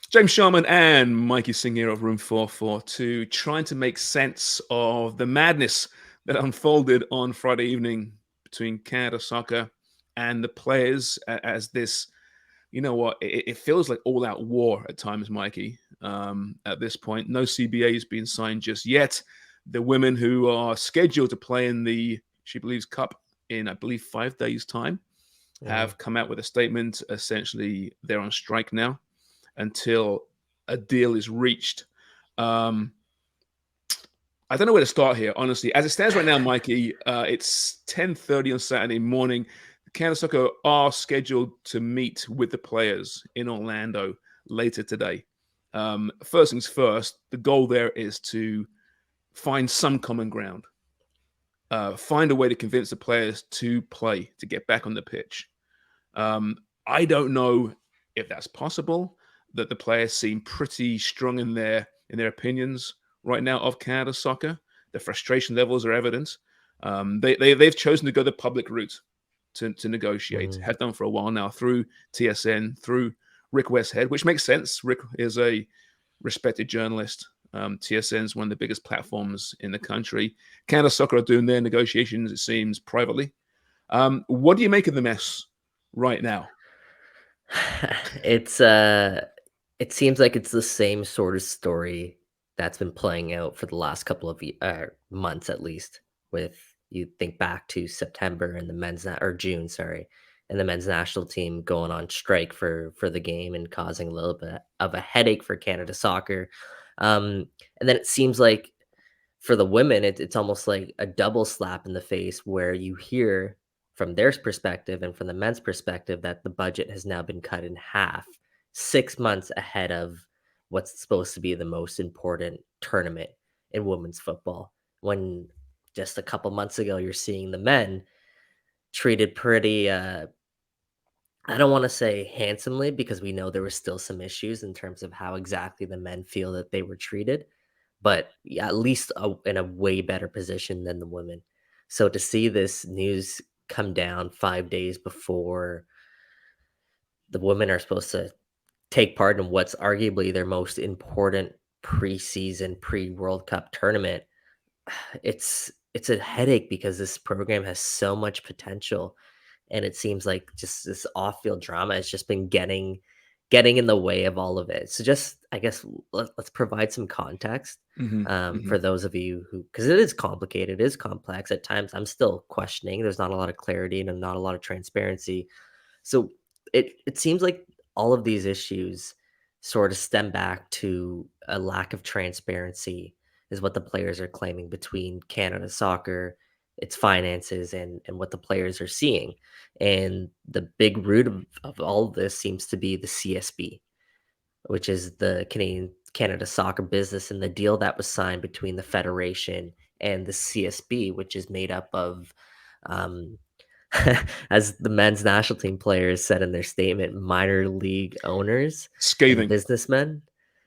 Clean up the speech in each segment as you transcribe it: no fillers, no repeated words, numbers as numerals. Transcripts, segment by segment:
James Sharman and Mikey Singh here of Room 442, trying to make sense of the madness that unfolded on Friday evening between Canada Soccer and the players as this, you know what, it feels like all-out war at times, Mikey, at this point. No CBA has been signed just yet. The women who are scheduled to play in the She Believes Cup in, I believe, 5 days' time have come out with a statement. Essentially, they're on strike now until a deal is reached. I don't know where to start here, honestly. As it stands right now, Mikey, it's 10:30 on Saturday morning. Canada Soccer are scheduled to meet with the players in Orlando later today. First things first, the goal there is to find some common ground, find a way to convince the players to play, to get back on the pitch. I don't know if that's possible. That the players seem pretty strong in their opinions right now of Canada Soccer. The frustration levels are evident. They've chosen to go the public route to negotiate. Have done for a while now through TSN, through Rick Westhead, which makes sense. Rick is a respected journalist. TSN is one of the biggest platforms in the country. Canada Soccer are doing their negotiations, it seems, privately. What do you make of the mess right now? It seems like it's the same sort of story that's been playing out for the last couple of months at least. With you think back to September and or June, sorry, and the men's national team going on strike for the game and causing a little bit of a headache for Canada Soccer. And then it seems like for the women, it's almost like a double slap in the face where you hear from their perspective and from the men's perspective that the budget has now been cut in half 6 months ahead of what's supposed to be the most important tournament in women's football. When just a couple months ago, you're seeing the men treated pretty, I don't want to say handsomely because we know there were still some issues in terms of how exactly the men feel that they were treated, but yeah, at least in a way better position than the women. So to see this news come down 5 days before the women are supposed to take part in what's arguably their most important preseason, pre-World Cup tournament, it's a headache because this program has so much potential, and it seems like just this off-field drama has just been getting in the way of all of it. So just, I guess, let's provide some context for those of you who, because it is complicated, it is complex at times. I'm still questioning. There's not a lot of clarity and not a lot of transparency. So it seems like all of these issues sort of stem back to a lack of transparency, is what the players are claiming, between Canada Soccer, its finances, and what the players are seeing. And the big root of all of this seems to be the CSB, which is the Canada Soccer Business, and the deal that was signed between the Federation and the CSB, which is made up of, um, as the men's national team players said in their statement, minor league owners and Scathing. businessmen.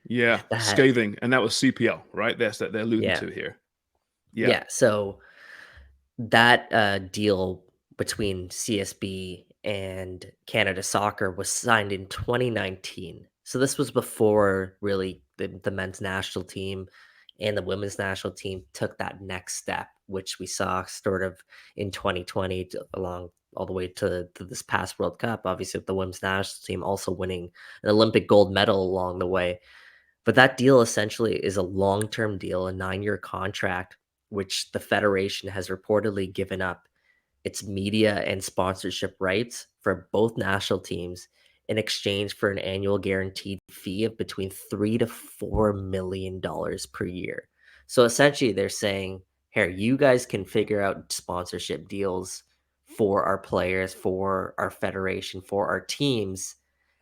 Yeah, That, scathing. And that was CPL, right? That's that they're alluding yeah, to here. Yeah. yeah. So that deal between CSB and Canada Soccer was signed in 2019. So this was before really the men's national team and the women's national team took that next step, which we saw sort of in 2020 along all the way to this past World Cup. Obviously, with the women's national team also winning an Olympic gold medal along the way. But that deal essentially is a long-term deal, a 9-year contract, which the federation has reportedly given up its media and sponsorship rights for both national teams in exchange for an annual guaranteed fee of between $3 to $4 million per year. So essentially, they're saying, "Here, you guys can figure out sponsorship deals for our players, for our federation, for our teams,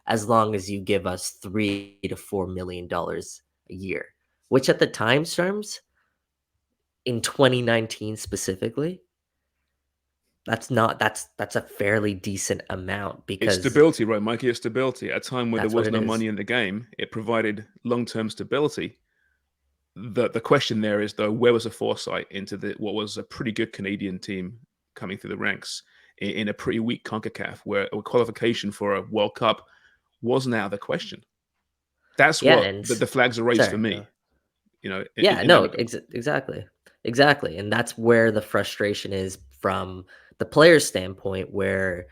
as long as you give us $3 to $4 million a year." Which at the time's terms, in 2019 specifically, that's a fairly decent amount It's because stability, right, Mikey? It's stability. At a time where there that's what was it no is. money in the game, it provided long-term stability. The question there is, though, where was the foresight into what was a pretty good Canadian team coming through the ranks in a pretty weak CONCACAF, where a qualification for a World Cup wasn't out of the question. That's Yeah, what and the flags are raised for sorry, me, you know, yeah, in that no, regard. exactly. Exactly, and that's where the frustration is from the player's standpoint, where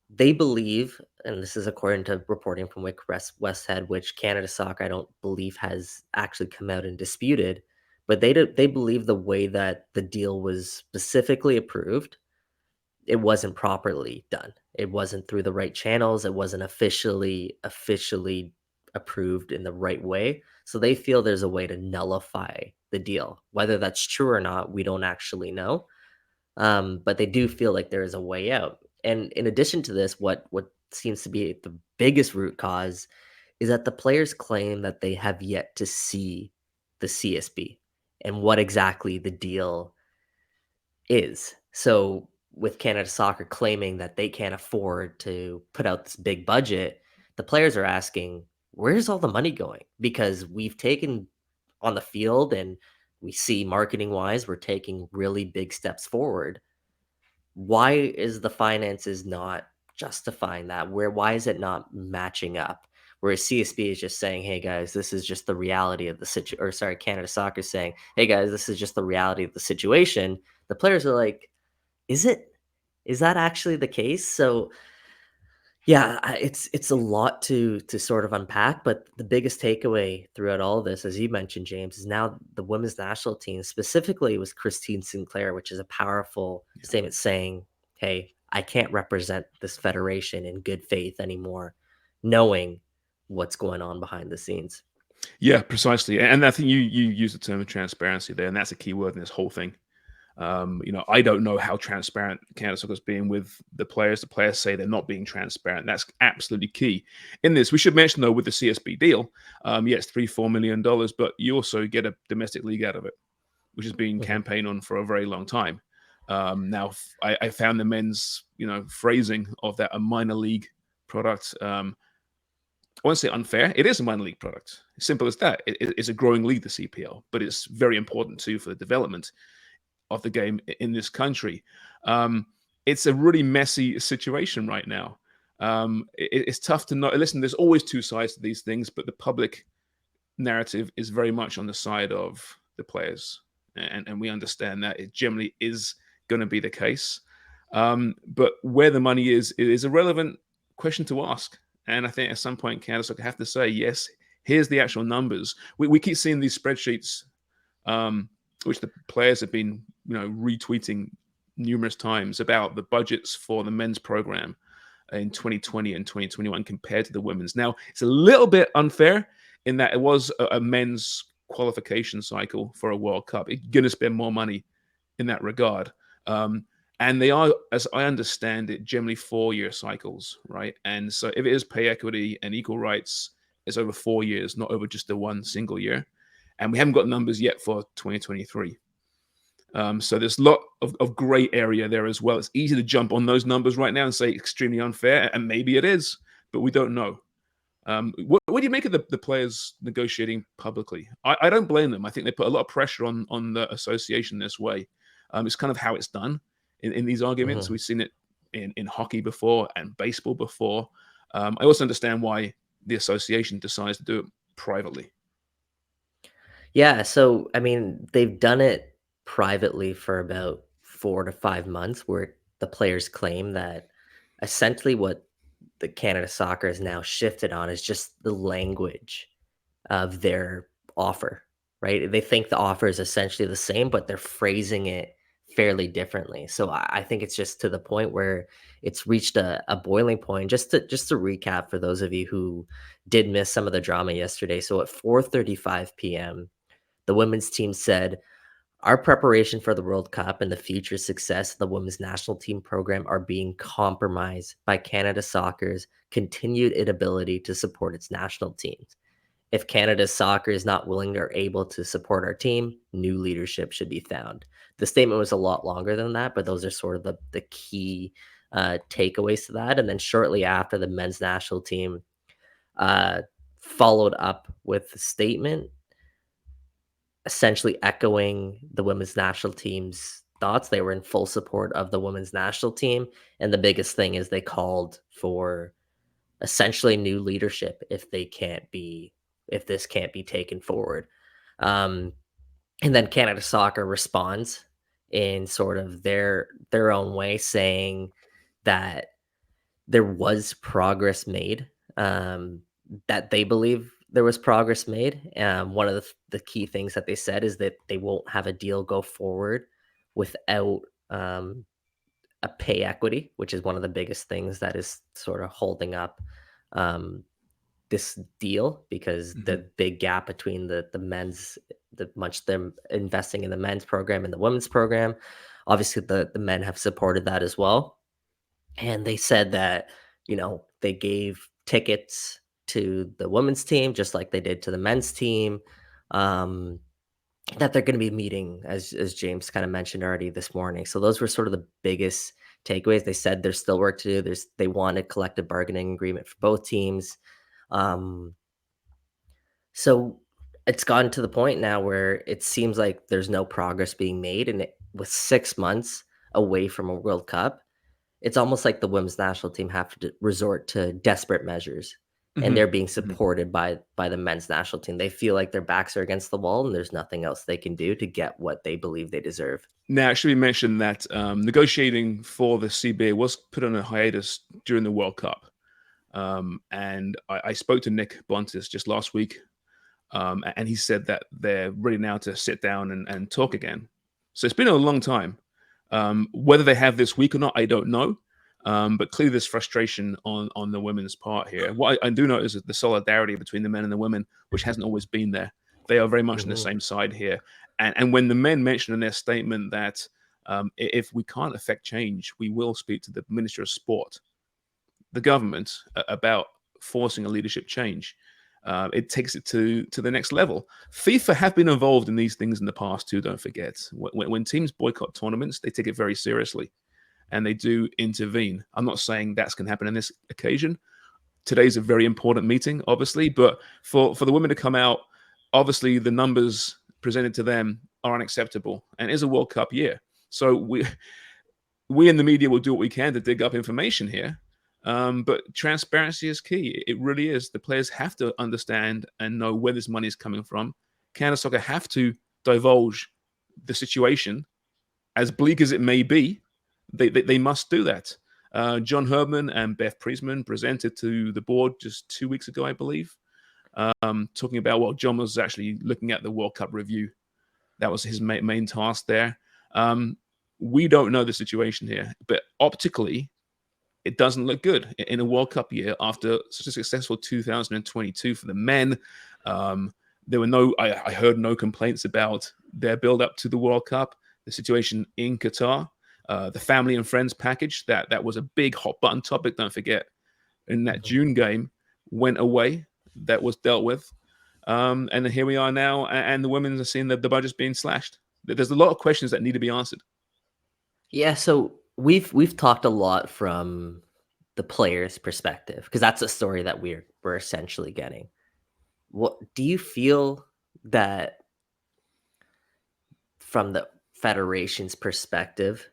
they believe, and this is according to reporting from Westhead, which Canada Soccer I don't believe has actually come out and disputed, but they believe the way that the deal was specifically approved, it wasn't properly done. It wasn't through the right channels. It wasn't officially approved in the right way. So they feel there's a way to nullify the deal. Whether that's true or not, we don't actually know. But they do feel like there is a way out. And in addition to this, what seems to be the biggest root cause is that the players claim that they have yet to see the CSB and what exactly the deal is. So with Canada Soccer claiming that they can't afford to put out this big budget, the players are asking, where's all the money going? Because we've taken on the field and we see marketing wise, we're taking really big steps forward. Why is the finances not justifying that? Why is it not matching up? Whereas CSB is just saying, "Hey guys, this is just the reality of the or sorry, Canada Soccer is saying, "Hey guys, this is just the reality of the situation." The players are like, "Is it? Is that actually the case?" So yeah, it's a lot to sort of unpack, but the biggest takeaway throughout all of this, as you mentioned, James, is now the women's national team, specifically with Christine Sinclair, which is a powerful statement saying, "Hey, I can't represent this federation in good faith anymore, knowing what's going on behind the scenes." Yeah, precisely. And I think you use the term of transparency there, and that's a key word in this whole thing. You know, I don't know how transparent Canada Soccer is being with the players. The players say they're not being transparent. That's absolutely key in this. We should mention though, with the CSB deal, yeah, it's $3-4 million, but you also get a domestic league out of it, which has been Mhm, campaigned on for a very long time. Now, I found the men's, phrasing of that a minor league product. I won't say unfair. It is a minor league product. Simple as that. It's a growing league, the CPL, but it's very important too for the development of the game in this country. Um, it's a really messy situation right now. It's tough to know. Listen, there's always two sides to these things, but the public narrative is very much on the side of the players, and we understand that it generally is going to be the case. But where the money is a relevant question to ask, and I think at some point Canada Soccer have to say yes. Here's the actual numbers. We keep seeing these spreadsheets, which the players have been, retweeting numerous times about the budgets for the men's program in 2020 and 2021 compared to the women's. Now, it's a little bit unfair in that it was a men's qualification cycle for a World Cup. It's going to spend more money in that regard. Um, and they are, as I understand it, generally 4-year cycles, right? And so if it is pay equity and equal rights, it's over 4 years, not over just the one single year. And we haven't got numbers yet for 2023. So there's a lot of gray area there as well. It's easy to jump on those numbers right now and say extremely unfair, and maybe it is, but we don't know. What do you make of the players negotiating publicly? I don't blame them. I think they put a lot of pressure on the association this way. It's kind of how it's done in these arguments. mhm. We've seen it in hockey before and baseball before. I also understand why the association decides to do it privately. Yeah, so I mean, they've done it privately for about 4 to 5 months where the players claim that essentially what the Canada Soccer has now shifted on is just the language of their offer, right? They think the offer is essentially the same, but they're phrasing it fairly differently. So I think it's just to the point where it's reached a boiling point. Just to recap for those of you who did miss some of the drama yesterday. So at 4:35 p.m., the women's team said, "Our preparation for the World Cup and the future success of the women's national team program are being compromised by Canada Soccer's continued inability to support its national teams. If Canada's soccer is not willing or able to support our team, new leadership should be found." The statement was a lot longer than that, but those are sort of the key takeaways to that. And then shortly after, the men's national team uh, followed up with a statement essentially echoing the women's national team's thoughts. They were in full support of the women's national team. And the biggest thing is they called for essentially new leadership if they can't be if this can't be taken forward. Um, and then Canada Soccer responds in sort of their own way, saying that there was progress made, that they believe there was progress made. One of the key things that they said is that they won't have a deal go forward without um, a pay equity, which is one of the biggest things that is sort of holding up um, this deal, because Mhm. the big gap between the men's, the much them investing in the men's program and the women's program, obviously the men have supported that as well. And they said that, they gave tickets to the women's team just like they did to the men's team. Um, that they're going to be meeting, as James kind of mentioned already this morning. So those were sort of the biggest takeaways. They said there's still work to do. They want a collective bargaining agreement for both teams. Um, so it's gotten to the point now where it seems like there's no progress being made, and with 6 months away from a World Cup, it's almost like the women's national team have to resort to desperate measures, and Mhm. they're being Mhm. supported by the men's national team. They feel like their backs are against the wall and there's nothing else they can do to get what they believe they deserve. Now, it should be mentioned that negotiating for the CBA was put on a hiatus during the World Cup. And I spoke to Nick Bontis just last week, and he said that they're ready now to sit down and talk again. So it's been a long time. Whether they have this week or not, I don't know. But clearly, there's frustration on the women's part here. What I do know is that the solidarity between the men and the women, which hasn't always been there. They are very much on the Mhm. same side here. And when the men mentioned in their statement that if we can't affect change, we will speak to the Minister of Sport, the government, about forcing a leadership change. It takes it to the next level. FIFA have been involved in these things in the past too. Don't forget, when teams boycott tournaments, they take it very seriously and they do intervene. I'm not saying that's going to happen on this occasion. Today's a very important meeting, obviously, but for the women to come out, obviously the numbers presented to them are unacceptable, and it is a World Cup year. So we in the media will do what we can to dig up information here. But transparency is key. It really is. The players have to understand and know where this money is coming from. Canada Soccer have to divulge the situation, as bleak as it may be. They must do that. John Herdman and Beth Priestman presented to the board just 2 weeks ago, I believe, talking about what John was actually looking at the World Cup review. That was his main task there. Um, we don't know the situation here, but optically, it doesn't look good in a World Cup year after such a successful 2022 for the men. Um, there were I heard no complaints about their build up to the World Cup, the situation in Qatar, the family and friends package. That was a big hot button topic. Don't forget, in that Mhm. June game, went away. That was dealt with. And here we are now, and the women are seeing the budgets being slashed. There's a lot of questions that need to be answered. Yeah, so we've talked a lot from the player's perspective, because that's a story that we're essentially getting. What do you feel that from the federation's perspective,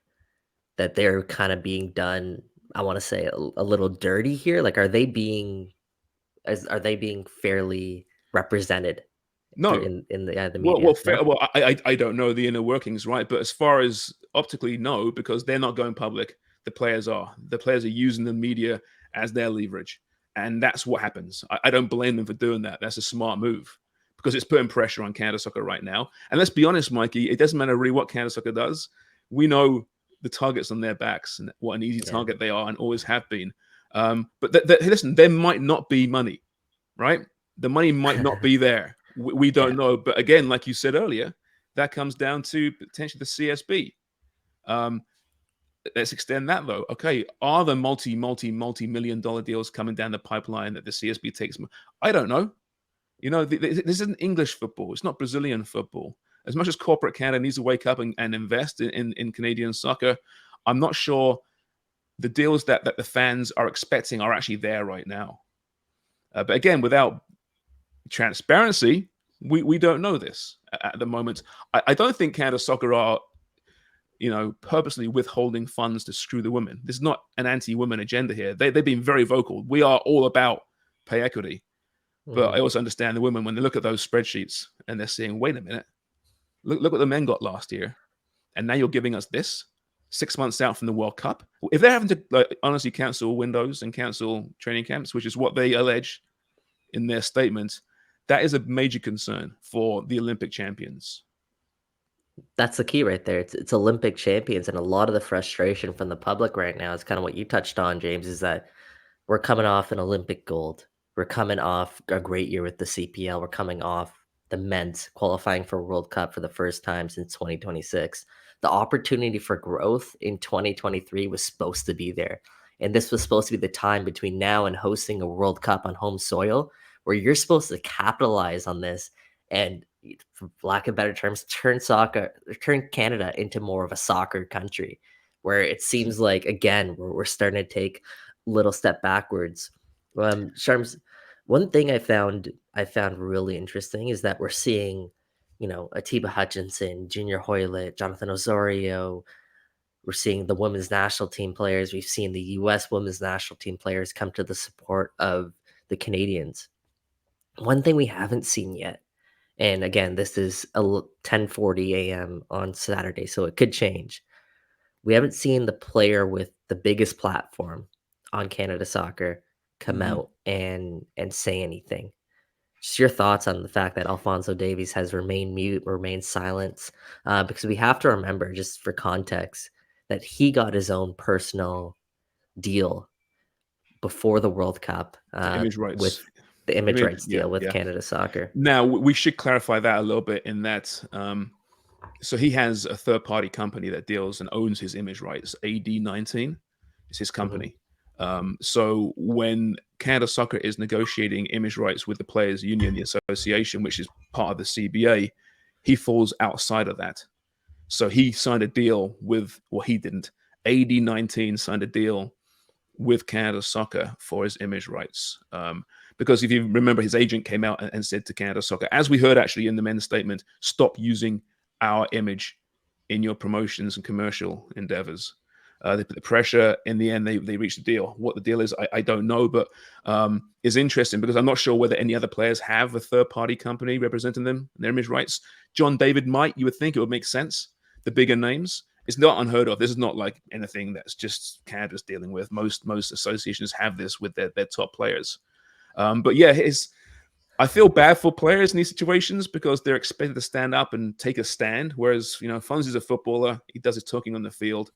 that they're kind of being done, I want to say, a little dirty here? Like, are they being fairly represented through No, in the well, media? No? fair. Well, I don't know the inner workings, right? But as far as optically, no, because they're not going public. The players are. The players are using the media as their leverage, and that's what happens. I don't blame them for doing that. That's a smart move because it's putting pressure on Canada Soccer right now. And let's be honest, Mikey, it doesn't matter really what Canada Soccer does. We know the targets on their backs and what an easy Yeah. target they are and always have been. But listen, there might not be money, right? The money might not be there. We don't Yeah. know. But again, like you said earlier, that comes down to potentially the CSB. Um, let's extend that though. Okay, are the multi-million-dollar deals coming down the pipeline that the CSB takes? I don't know. This isn't English football. It's not Brazilian football. As much as corporate Canada needs to wake up and invest in Canadian soccer, I'm not sure the deals that the fans are expecting are actually there right now. But again, without transparency, we don't know this at the moment. I don't think Canada Soccer are, purposely withholding funds to screw the women. There's not an anti-women agenda here. They've been very vocal. We are all about pay equity. But I Mhm. also understand the women when they look at those spreadsheets and they're saying, wait a minute, look what the men got last year. And now you're giving us this 6 months out from the World Cup. If they're having to honestly cancel windows and cancel training camps, which is what they allege in their statement, that is a major concern for the Olympic champions. That's the key right there. It's Olympic champions, and a lot of the frustration from the public right now is kind of what you touched on, James, is that we're coming off an Olympic gold. We're coming off a great year with the CPL. We're coming off the men's qualifying for World Cup for the first time since 2026. The opportunity for growth in 2023 was supposed to be there. And this was supposed to be the time between now and hosting a World Cup on home soil where you're supposed to capitalize on this and, for lack of better terms, turn Canada into more of a soccer country, where it seems like, again, we're starting to take little step backwards. Sharms, one thing I found really interesting is that we're seeing, Atiba Hutchinson, Junior Hoylett, Jonathan Osorio. We're seeing the women's national team players. We've seen the U.S. women's national team players come to the support of the Canadians. One thing we haven't seen yet, and again, this is 10:40 a.m. on Saturday, so it could change. We haven't seen the player with the biggest platform on Canada Soccer come Mm-hmm. out and say anything. Just your thoughts on the fact that Alfonso Davies has remained mute, remained silent, because we have to remember, just for context, that he got his own personal deal before the World Cup, The image rights. with the image Image, rights yeah, deal with yeah. Canada Soccer. Now we should clarify that a little bit in that. So he has a third-party company that deals and owns his image rights. AD19 is his Mhm, company. So when Canada Soccer is negotiating image rights with the Players Union, the association, which is part of the CBA, he falls outside of that. So he signed a deal with, well, he didn't. AD19 signed a deal with Canada Soccer for his image rights. Because if you remember, his agent came out and said to Canada Soccer, as we heard actually in the men's statement, stop using our image in your promotions and commercial endeavors. They put the pressure. In the end, they reached a deal. What the deal is, I don't know, but is interesting because I'm not sure whether any other players have a third party company representing them and their image rights. John David might. You would think it would make sense. The bigger names, it's not unheard of. This is not like anything that's just Canada's dealing with. Most associations have this with their top players. But yeah, I feel bad for players in these situations because they're expected to stand up and take a stand. Whereas Fonz is a footballer; he does his talking on the field.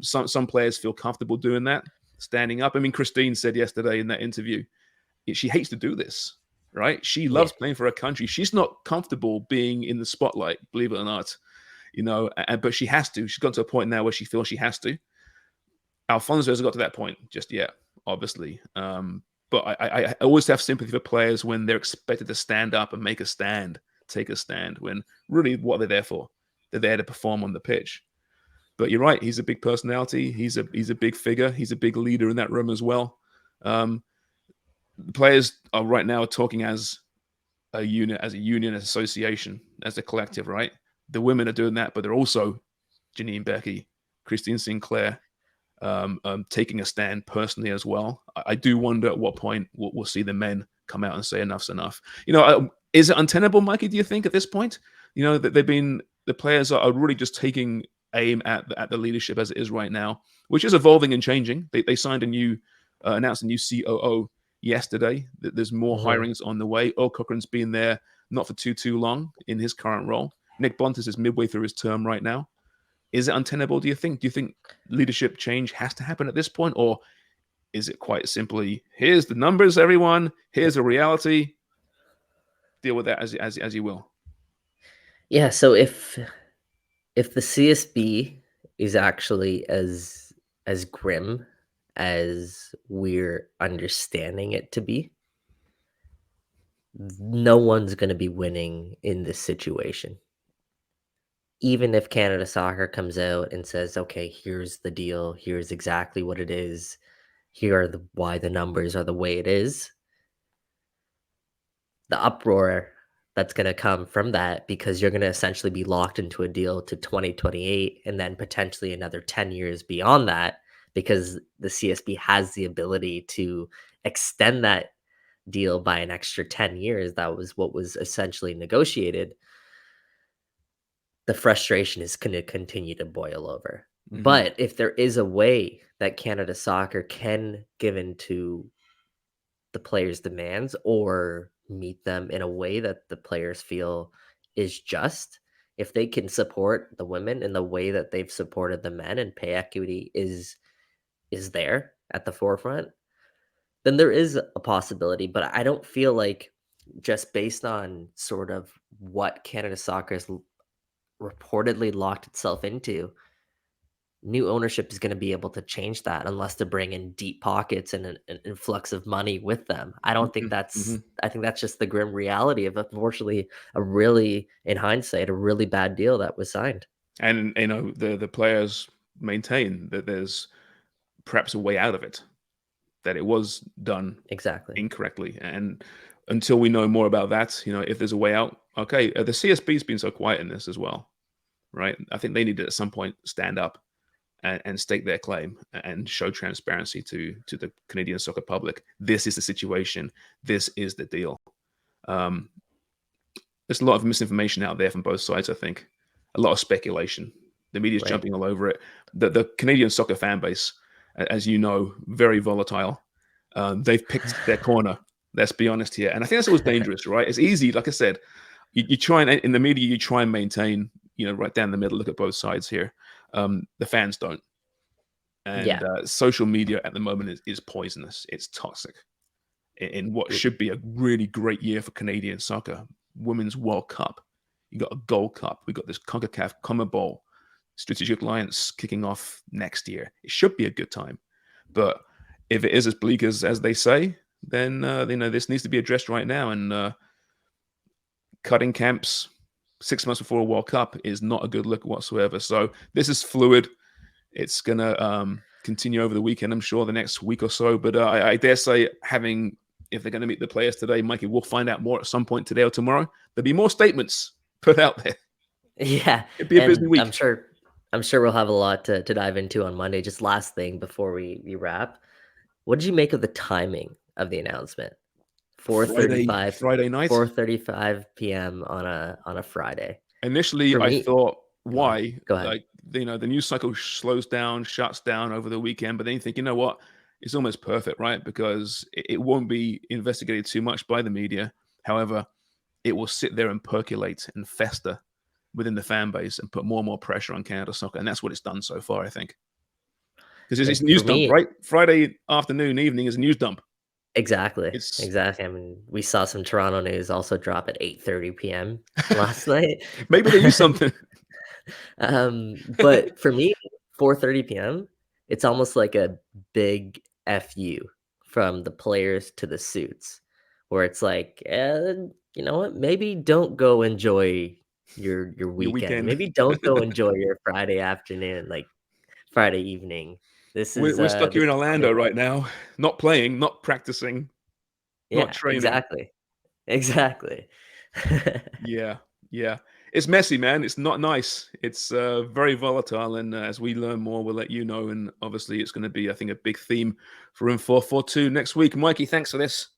Some players feel comfortable doing that, standing up. I mean, Christine said yesterday in that interview she hates to do this. Right? She yeah, loves playing for her country. She's not comfortable being in the spotlight, believe it or not. But she has to. She's got to a point now where she feels she has to. Alfonso hasn't got to that point just yet, obviously. But I always have sympathy for players when they're expected to stand up and make a stand, take a stand, when really what are they there for? They're there to perform on the pitch. But you're right, he's a big personality. He's a big figure. He's a big leader in that room as well. Um, the players are right now talking as a unit, as a union, as association, as a collective, right? The women are doing that, but they're also Janine Becky, Christine Sinclair, taking a stand personally as well. I do wonder at what point we'll see the men come out and say enough's enough. Is it untenable, Mikey? Do you think at this point, that the players are really just taking aim at the leadership as it is right now, which is evolving and changing. They signed announced a new COO yesterday. There's more mhm. hirings on the way. Earl Cochran's been there not for too long in his current role. Nick Bontis is midway through his term right now. Is it untenable, do you think? Do you think leadership change has to happen at this point? Or is it quite simply, here's the numbers, everyone, here's a reality, deal with that as you will? Yeah, so if the CSB is actually as grim as we're understanding it to be, no one's going to be winning in this situation. Even if Canada Soccer comes out and says, "Okay, here's the deal. Here's exactly what it is. Here are the why the numbers are the way it is." The uproar that's going to come from that, because you're going to essentially be locked into a deal to 2028 and then potentially another 10 years beyond that, because the CSB has the ability to extend deal by an extra 10 years, that was what was essentially negotiated, the frustration is going to continue to boil over. Hmm. But if there is a way that Canada Soccer can give in to the players' demands or meet them in a way that the players feel is just, if they can support the women in the way that they've supported the men and pay equity is there at the forefront, then there is a possibility. But I don't feel like, just based on sort of what Canada Soccer has reportedly locked itself into, new ownership is going to be able to change that unless they bring in deep pockets and an influx of money with them. I don't think Hmm. I think that's just the grim reality of, unfortunately, a really, in hindsight, a really bad deal that was signed. And the players maintain that there's perhaps a way out of it, that it was done Exactly. incorrectly. And until we know more about that, if there's a way out, okay. The CSB's been so quiet in this as well, right? I think they need to at some point stand up and stake their claim and show transparency to the Canadian soccer public. This is the situation. This is the deal. Um, there's a lot of misinformation out there from both sides. I think a lot of speculation. The media's Right. jumping all over it. The Canadian soccer fan base, as you know, very volatile. They've picked their corner. Let's be honest here, and I think that's always dangerous, right? It's easy, like I said, you try and in the media you try and maintain, right down the middle. Look at both sides here. The fans don't, and Yeah. social media at the moment is poisonous. It's toxic in what L- should be a really great year for Canadian soccer. Women's World Cup. You got a Gold Cup. We got this CONCACAF Common Bowl. Strategic Alliance kicking off next year. It should be a good time. But if it is as bleak as they say, then this needs to be addressed right now. And cutting camps 6 months before a World Cup is not a good look whatsoever. So this is fluid. It's gonna continue over the weekend, I'm sure, the next week or so. But I dare say, if they're going to meet the players today, Mikey, we'll find out more at some point today or tomorrow. There'll be more statements put out there. Yeah, It'd be a busy and I'm week. sure I'm sure we'll have a lot to dive into on Monday. Just last thing before we wrap. What did you make of the timing of the announcement? Friday night. 4:35 p.m. on a Friday. Initially, For I me, thought, go on. why? Go ahead. Like, the news cycle slows down, shuts down over the weekend. But then you think, you know what? It's almost perfect, right? Because it won't be investigated too much by the media. However, it will sit there and percolate and fester within the fan base and put more and more pressure on Canada soccer. And that's what it's done so far, I think. Because it's a For news dump, me, right? Friday afternoon, evening is a news dump. exactly, It's exactly. I mean, we saw some Toronto news also drop at 8:30 p.m. last night. maybe they use something. But for me, 4:30 p.m., it's almost like a big FU from the players to the suits, where it's like, you know what? Maybe don't go enjoy your Your weekend. weekend. Maybe don't go enjoy your Friday afternoon, like Friday evening. We're stuck here This in is coming. Orlando right now, not playing, not practicing, not Yeah, training. exactly. Exactly. Yeah, yeah. It's messy, man. It's not nice. It's very volatile, and as we learn more, we'll let you know. And obviously, it's going to be, I think, a big theme for Room 442 next week. Mikey, thanks for this.